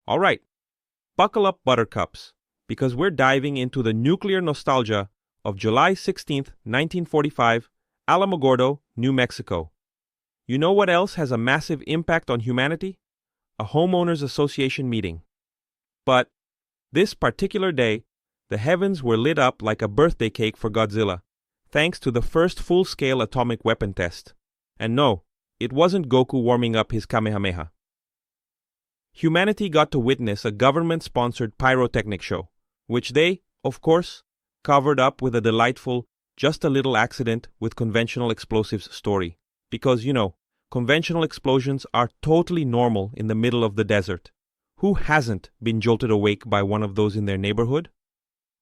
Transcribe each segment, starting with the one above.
All right, buckle up, buttercups, because we're diving into the nuclear nostalgia of July 16th, 1945, Alamogordo, New Mexico. You know what else has a massive impact on humanity? A homeowners association meeting. But this particular day, the heavens were lit up like a birthday cake for Godzilla, thanks to the first full-scale atomic weapon test. And no, it wasn't Goku warming up his Kamehameha. Humanity got to witness a government-sponsored pyrotechnic show, which they, of course, covered up with a delightful, just a little accident with conventional explosives story. Because, conventional explosions are totally normal in the middle of the desert. Who hasn't been jolted awake by one of those in their neighborhood?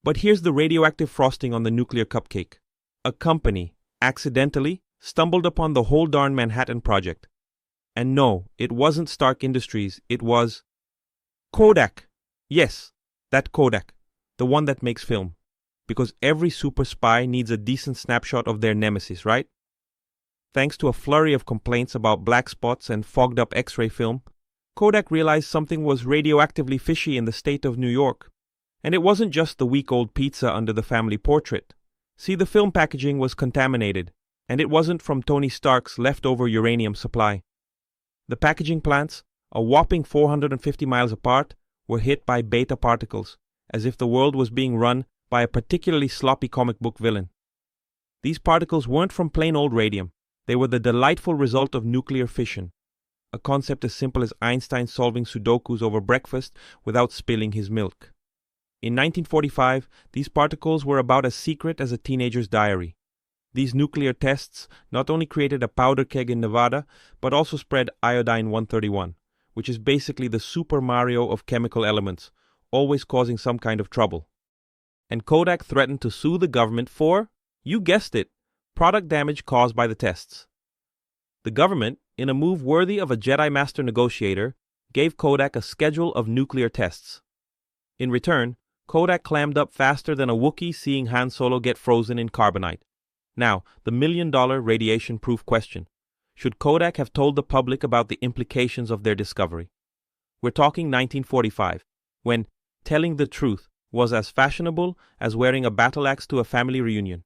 But here's the radioactive frosting on the nuclear cupcake. A company, accidentally, stumbled upon the whole darn Manhattan Project. And no, it wasn't Stark Industries, it was Kodak. Yes, that Kodak, the one that makes film. Because every super spy needs a decent snapshot of their nemesis, right? Thanks to a flurry of complaints about black spots and fogged up X-ray film, Kodak realized something was radioactively fishy in the state of New York. And it wasn't just the week-old pizza under the family portrait. See, the film packaging was contaminated, and it wasn't from Tony Stark's leftover uranium supply. The packaging plants, a whopping 450 miles apart, were hit by beta particles, as if the world was being run by a particularly sloppy comic book villain. These particles weren't from plain old radium. They were the delightful result of nuclear fission, a concept as simple as Einstein solving Sudokus over breakfast without spilling his milk. In 1945, these particles were about as secret as a teenager's diary. These nuclear tests not only created a powder keg in Nevada, but also spread iodine-131, which is basically the Super Mario of chemical elements, always causing some kind of trouble. And Kodak threatened to sue the government for, you guessed it, product damage caused by the tests. The government, in a move worthy of a Jedi Master negotiator, gave Kodak a schedule of nuclear tests. In return, Kodak clammed up faster than a Wookiee seeing Han Solo get frozen in carbonite. Now, the million-dollar radiation-proof question. Should Kodak have told the public about the implications of their discovery? We're talking 1945, when telling the truth was as fashionable as wearing a battle axe to a family reunion.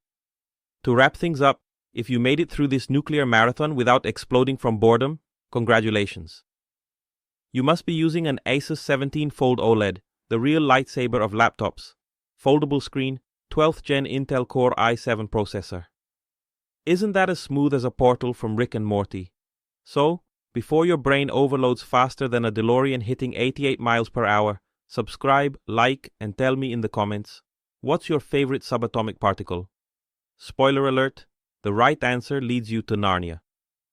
To wrap things up, if you made it through this nuclear marathon without exploding from boredom, congratulations. You must be using an Asus 17 Fold OLED, the real lightsaber of laptops. Foldable screen, 12th Gen Intel Core i7 processor. Isn't that as smooth as a portal from Rick and Morty? So, before your brain overloads faster than a DeLorean hitting 88 miles per hour, subscribe, like, and tell me in the comments, what's your favorite subatomic particle? Spoiler alert, the right answer leads you to Narnia.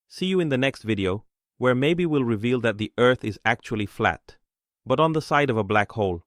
See you in the next video, where maybe we'll reveal that the Earth is actually flat, but on the side of a black hole.